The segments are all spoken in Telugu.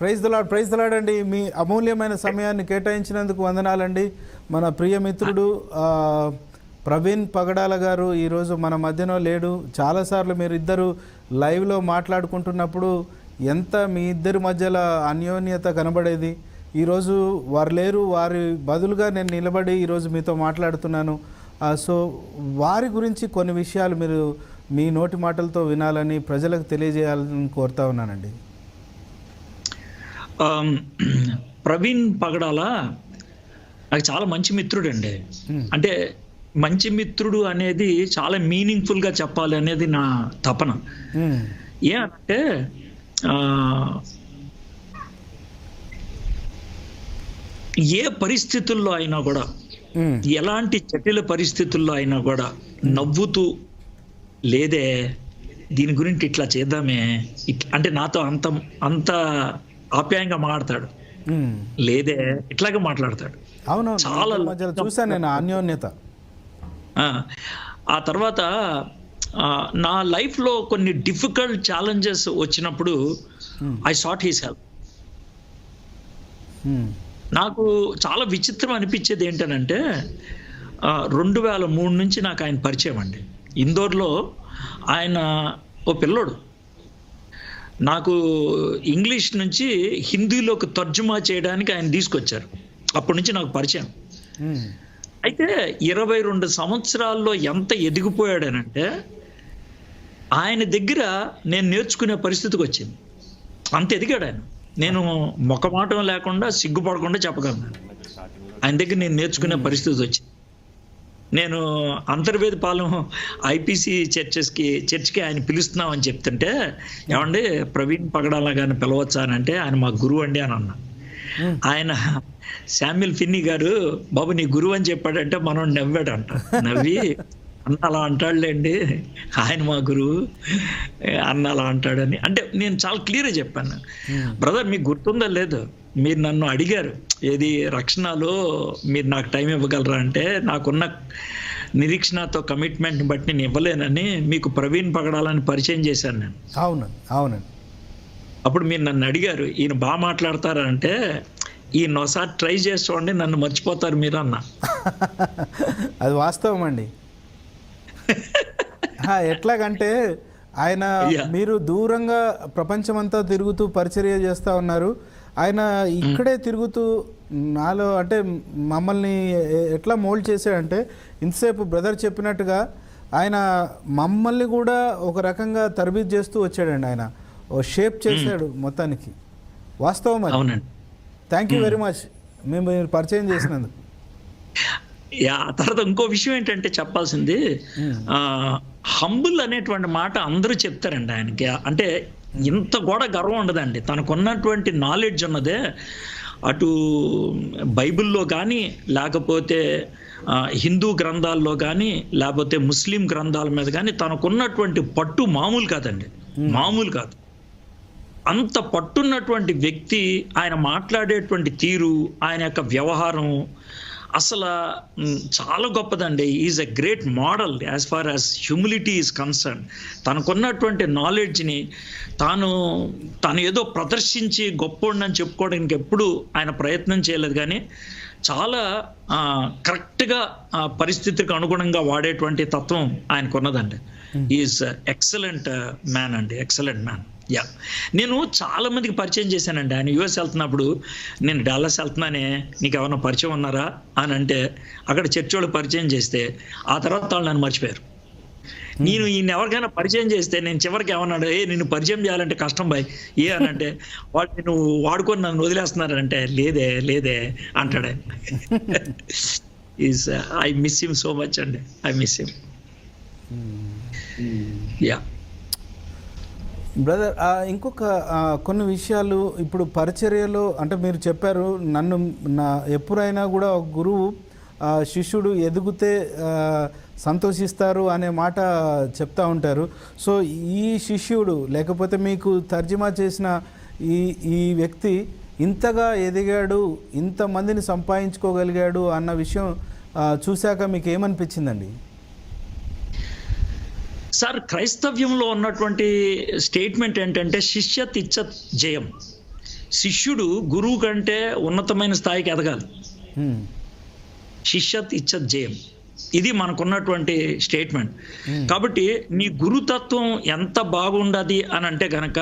ప్రైజ్ ద లార్డ్ అండి. మీ అమూల్యమైన సమయాన్ని కేటాయించినందుకు వందనాలండి. మన ప్రియమిత్రుడు ప్రవీణ్ పగడాల గారు ఈరోజు మన మధ్యలో లేడు. చాలాసార్లు మీరు ఇద్దరు లైవ్లో మాట్లాడుకుంటున్నప్పుడు ఎంత మీ ఇద్దరి మధ్యలో అన్యోన్యత కనబడేది. ఈరోజు వారు లేరు, వారి బదులుగా నేను నిలబడి ఈరోజు మీతో మాట్లాడుతున్నాను. సో వారి గురించి కొన్ని విషయాలు మీరు మీ నోటి మాటలతో వినాలని, ప్రజలకు తెలియజేయాలని కోరుతా ఉన్నానండి. ప్రవీణ్ పగడాల నాకు చాలా మంచి మిత్రుడు అండి. అంటే మంచి మిత్రుడు అనేది చాలా మీనింగ్ఫుల్గా చెప్పాలి అనేది నా తపన. ఏమంటే ఏ పరిస్థితుల్లో అయినా కూడా, ఎలాంటి జటిల పరిస్థితుల్లో అయినా కూడా నవ్వుతూ, లేదే దీని గురించి ఇట్లా చేద్దామే, అంటే నాతో అంత ఆప్యాయంగా మాట్లాడతాడు. లేదే ఇట్లాగే మాట్లాడతాడు. అవునవును, చాలా చూసాను నేను అన్యోన్యత. ఆ తర్వాత నా లైఫ్లో కొన్ని డిఫికల్ట్ ఛాలెంజెస్ వచ్చినప్పుడు ఐ సాట్ హిస్ హెల్ప్. నాకు చాలా విచిత్రం అనిపించేది ఏంటనంటే 2003 నుంచి నాకు ఆయన పరిచయం అండి. ఇందోర్లో ఆయన ఓ పిల్లోడు నాకు ఇంగ్లీష్ నుంచి హిందీలోకి తర్జుమా చేయడానికి ఆయన తీసుకొచ్చారు. అప్పటి నుంచి నాకు పరిచయం. అయితే 22 సంవత్సరాల్లో ఎంత ఎదిగిపోయాడనంటే ఆయన దగ్గర నేను నేర్చుకునే పరిస్థితికి వచ్చింది. అంత ఎదిగాడు ఆయన. నేను మొక్కమాటం లేకుండా, సిగ్గుపడకుండా చెప్పగలను. ఆయన దగ్గర నేను నేర్చుకునే పరిస్థితి వచ్చింది. నేను అంతర్వేది పాలెం ఐపీసీ చర్చ్కి ఆయన పిలుస్తున్నామని చెప్తుంటే, ఏమండి ప్రవీణ్ పగడాల గారిని పిలవచ్చా అని అంటే, ఆయన మా గురువు అండి అని అన్నా. ఆయన శామ్యుల్ ఫిన్నీ గారు, బాబు నీ గురువు అని చెప్పాడంటే మనం నవ్వాడంట. నవ్వి అన్న అలా అంటాడులేండి, ఆయన మా గురువు, అన్న అలా అంటాడని. అంటే నేను చాలా క్లియర్గా చెప్పాను, బ్రదర్ మీకు గుర్తుందా లేదు, మీరు నన్ను అడిగారు ఏది రక్షణలో మీరు నాకు టైం ఇవ్వగలరా అంటే, నాకున్న నిరీక్షణతో కమిట్మెంట్ని బట్టి నేను ఇవ్వలేనని మీకు ప్రవీణ్ పగడాలని పరిచయం చేశాను నేను. అవునండి. అప్పుడు మీరు నన్ను అడిగారు ఈయన బాగా మాట్లాడతారంటే, ఈయన ఒకసారి ట్రై చేసి చూడండి, నన్ను మర్చిపోతారు మీరు అన్న. అది వాస్తవం అండి. ఎట్లాగంటే ఆయన మీరు దూరంగా ప్రపంచమంతా తిరుగుతూ పరిచర్య చేస్తూ ఉన్నారు. ఆయన ఇక్కడే తిరుగుతూ నాలో అంటే మమ్మల్ని ఎట్లా మోల్డ్ చేశాడంటే, ఇంతసేపు బ్రదర్ చెప్పినట్టుగా ఆయన మమ్మల్ని కూడా ఒక రకంగా తరబీదు చేస్తూ వచ్చాడండి. ఆయన ఓ షేప్ చేశాడు మొత్తానికి. వాస్తవం అది. థ్యాంక్ యూ వెరీ మచ్ మీరు పరిచయం చేసినందుకు. తర్వాత ఇంకో విషయం ఏంటంటే చెప్పాల్సింది, హంబుల్ అనేటువంటి మాట అందరూ చెప్తారండి ఆయనకి. అంటే ఇంత కూడా గర్వం ఉండదండి. తనకున్నటువంటి నాలెడ్జ్ ఉన్నదే, అటు బైబిల్లో కానీ, లేకపోతే హిందూ గ్రంథాల్లో కానీ, లేకపోతే ముస్లిం గ్రంథాల మీద కానీ తనకున్నటువంటి పట్టు మామూలు కాదండి, మామూలు కాదు. అంత పట్టున్నటువంటి వ్యక్తి, ఆయన మాట్లాడేటువంటి తీరు, ఆయన యొక్క వ్యవహారం అసలు చాలా గొప్పదండి. Is a great model as far as humility is concern. తనకున్నటువంటి నాలెడ్జ్ని తాను ఏదో ప్రదర్శించి గొప్పోడిని చెప్పుకోవడానికి ఎప్పుడు ఆయన ప్రయత్నం చేయలేదు. కానీ చాలా కరెక్ట్గా పరిస్థితికి అనుగుణంగా వాడేటువంటి తత్వం ఆయనకున్నదండి. ఈజ్ ఎక్సలెంట్ మ్యాన్ అండి, ఎక్సలెంట్ మ్యాన్. నేను చాలా మందికి పరిచయం చేశానండి. ఆయన యూఎస్ వెళ్తున్నప్పుడు, నేను డాలస్ వెళ్తున్నానే, నీకు ఎవరైనా పరిచయం ఉన్నారా అని అంటే, అక్కడ చర్చ్ వాళ్ళు పరిచయం చేస్తే ఆ తర్వాత వాళ్ళు నన్ను మర్చిపోయారు. నేను ఈయన ఎవరికైనా పరిచయం చేస్తే నేను చివరికి ఏమన్నాడు, నిన్ను పరిచయం చేయాలంటే కష్టం బాయ్ అని అంటే, వాళ్ళు నేను వాడుకొని నన్ను వదిలేస్తున్నారంటే, లేదే అంటాడు. Is I miss him so much అండి, ఐ మిస్ హిమ్. బ్రదర్, ఇంకొక కొన్ని విషయాలు ఇప్పుడు పరిచర్యలో అంటే మీరు చెప్పారు, ఎప్పుడైనా కూడా ఒక గురువు శిష్యుడు ఎదిగితే సంతోషిస్తారు అనే మాట చెప్తా ఉంటారు. సో ఈ శిష్యుడు లేకపోతే మీకు తర్జుమా చేసిన ఈ వ్యక్తి ఇంతగా ఎదిగాడు, ఇంతమందిని సంపాదించుకోగలిగాడు అన్న విషయం చూశాక మీకు ఏమనిపించిందండి? సార్, క్రైస్తవ్యంలో ఉన్నటువంటి స్టేట్మెంట్ ఏంటంటే శిష్యత్ ఇచ్చత్ జయం. శిష్యుడు గురువు కంటే ఉన్నతమైన స్థాయికి ఎదగాలి. ఉమ్, శిష్యత్ ఇచ్చత్ జయం, ఇది మనకున్నటువంటి స్టేట్మెంట్. కాబట్టి నీ గురుతత్వం ఎంత బాగుండది అని అంటే కనుక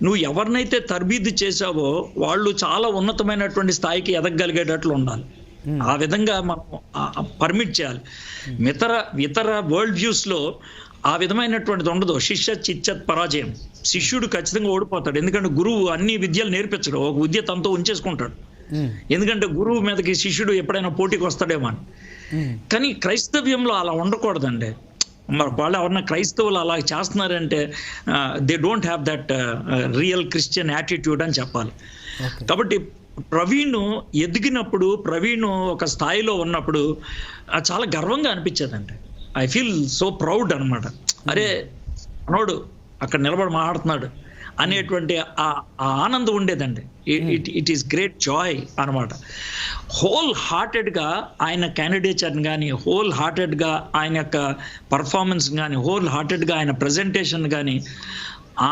నువ్వు ఎవరినైతే తర్బీదు చేసావో వాళ్ళు చాలా ఉన్నతమైనటువంటి స్థాయికి ఎదగగలిగేటట్లు ఉండాలి. ఆ విధంగా మనం పర్మిట్ చేయాలి. ఇతర వరల్డ్ వ్యూస్లో ఆ విధమైనటువంటిది ఉండదు. శిష్యత్ ఇచ్చత్ పరాజయం. శిష్యుడు ఖచ్చితంగా ఓడిపోతాడు, ఎందుకంటే గురువు అన్ని విద్యలు నేర్పించడు, ఒక విద్య తనతో ఉంచేసుకుంటాడు. ఎందుకంటే గురువు మీదకి శిష్యుడు ఎప్పుడైనా పోటీకి వస్తాడేమో అని. కానీ క్రైస్తవ్యంలో అలా ఉండకూడదండి. మరి వాళ్ళు ఎవరన్నా క్రైస్తవులు అలా చేస్తున్నారంటే they don't have that real Christian attitude అని చెప్పాలి. కాబట్టి ప్రవీణ్ ఎదిగినప్పుడు, ప్రవీణ్ ఒక స్థాయిలో ఉన్నప్పుడు చాలా గర్వంగా అనిపించేదండి. ఐ ఫీల్ సో ప్రౌడ్ అనమాట. అరే మనోడు అక్కడ నిలబడి మాట్లాడుతున్నాడు అనేటువంటి ఆ ఆనందం ఉండేదండి. ఇట్ ఈస్ గ్రేట్ జాయ్ అనమాట. హోల్ హార్టెడ్గా ఆయన క్యాండిడేచర్ని కానీ, హోల్ హార్టెడ్గా ఆయన యొక్క పర్ఫార్మెన్స్ కానీ, హోల్ హార్టెడ్గా ఆయన ప్రజెంటేషన్ కానీ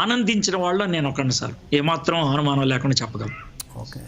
ఆనందించిన వాళ్ళు నేను ఒకండి సార్, ఏమాత్రం అనుమానం లేకుండా చెప్పగలను. ఓకే.